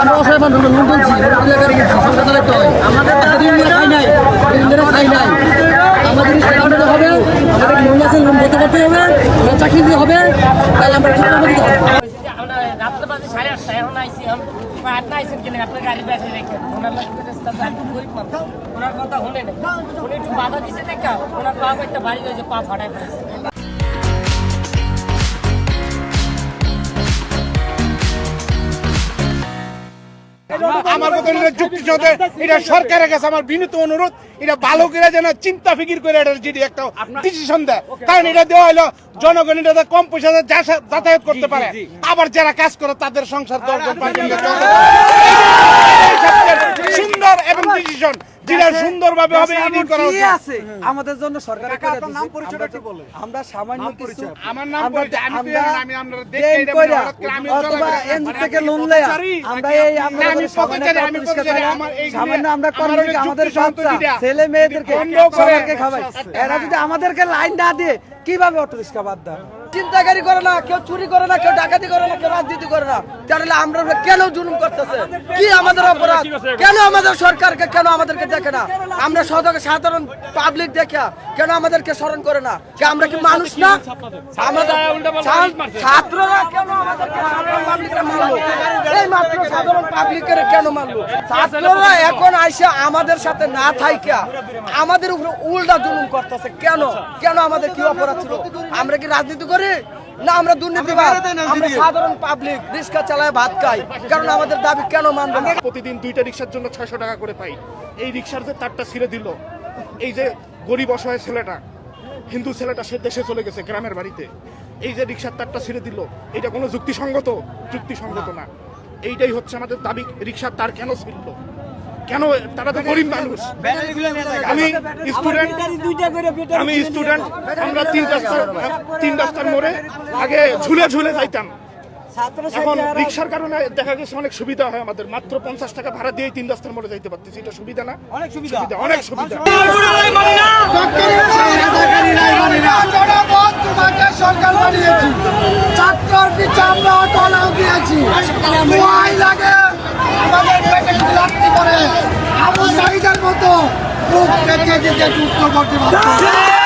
আমরা অসহায় মানুষ লোন তুলছি এলাকার গেছি সংসার চালাতে হয় আমাদের খাই নাই খাই নাই আমাদের আমাদের হবে আমাদের লোন আছে লোন করতে করতে হবে চাকরি দিয়ে হবে তাহলে আমরা রাত্রে 8:30 এখন আইসি আপনি আইসেন কিনা আপনার গাড়ি ব্যাটারি রেখে ওনার গরিব মানুষ ওনার কথা শুনে নেই উনি একটু বাধা দিছে দেখা ওনার পা একটা ভারী হয়েছে পা ফাটাই ফেলেছে আমার কথা যুক্তি সাথে এটা সরকারের কাছে আমার বিনীত অনুরোধ এটা ভালো করে যেন চিন্তা ফিকির করে এটা যদি একটা ডিসিশন দেয় কারণ এটা দেওয়া হলো জনগণ এটা কম পয়সা যাতায়াত করতে পারে আবার যারা কাজ করে তাদের সংসার সুন্দর এবং ডিসিশন যেটা সুন্দরভাবে হবে এডিট করা উচিত আছে আমাদের জন্য সরকারের কাছে নাম পরিচয়টা কি বলে আমরা সামান্য কিছু আমার নাম পরিচয় আমি আমরা দেখে এটা আমি অথবা এন থেকে লোন লয়া আমরা এই আমরা সামান্য আমরা কর্মীকে আমাদের বাচ্চা ছেলে মেয়েদেরকে সবাইকে খাওয়াই এরা যদি আমাদেরকে লাইন না দিয়ে কিভাবে অটো রিকশা বাদ দেয় চিন্তাকারী করে না কেউ চুরি করে না কেউ ডাকাতি করে না কেউ রাজনীতি করে না তাহলে আমরা কেন জুলুম করতেছে কি আমাদের অপরাধ কেন আমাদের সরকারকে কেন আমাদেরকে দেখে না আমরা সাধারণ পাবলিক দেখা কেন আমাদেরকে স্মরণ করে না আমরা কি মানুষ না আমাদের ছাত্ররা কেন আমাদেরকে সাধারণ পাবলিকরা মারলো এই মাত্র সাধারণ পাবলিকের কেন মারলো ছাত্ররা এখন আইসা আমাদের সাথে না থাইকা আমাদের উপরে উল্টা জুলুম করতেছে কেন কেন আমাদের কি অপরাধ ছিল আমরা কি রাজনীতি করি না আমরা দুর্নীতিবাদ আমরা সাধারণ পাবলিক রিক্সা চালায় ভাত খাই কারণ আমাদের দাবি কেন মানবে না প্রতিদিন 2টা রিকশার জন্য 600 টাকা করে পাই এই রিকশার যে তারটা ছিঁড়ে দিল এই যে গরিব অসহায় ছেলেটা হিন্দু ছেলেটা সে দেশে চলে গেছে গ্রামের বাড়িতে এই যে রিকশার তারটা ছিঁড়ে দিল এটা কোনো যুক্তিসঙ্গত না এইটাই হচ্ছে আমাদের দাবি রিকশার তার কেন ছিঁড়ল কেন তারা তো গরিব মানুষ আমি স্টুডেন্ট আমরা 3 রাস্তার মোড়ে আগে ঝুলে যাইতাম এখন রিকশার কারণে দেখা গেছে অনেক সুবিধা হয় আমাদের মাত্র 50 টাকা ভাড়া দিয়ে 3 রাস্তার মোড়ে যাইতে পারতেছি এটা সুবিধা না অনেক সুবিধা সরকার বানিয়েছি চাকর পিছে আমরা টলাও দিয়েছি লাগে আমাদের পেটে লাঠি করে আবু সাইদের মতো বুক কেটে যেতে যুদ্ধ করতে পারছে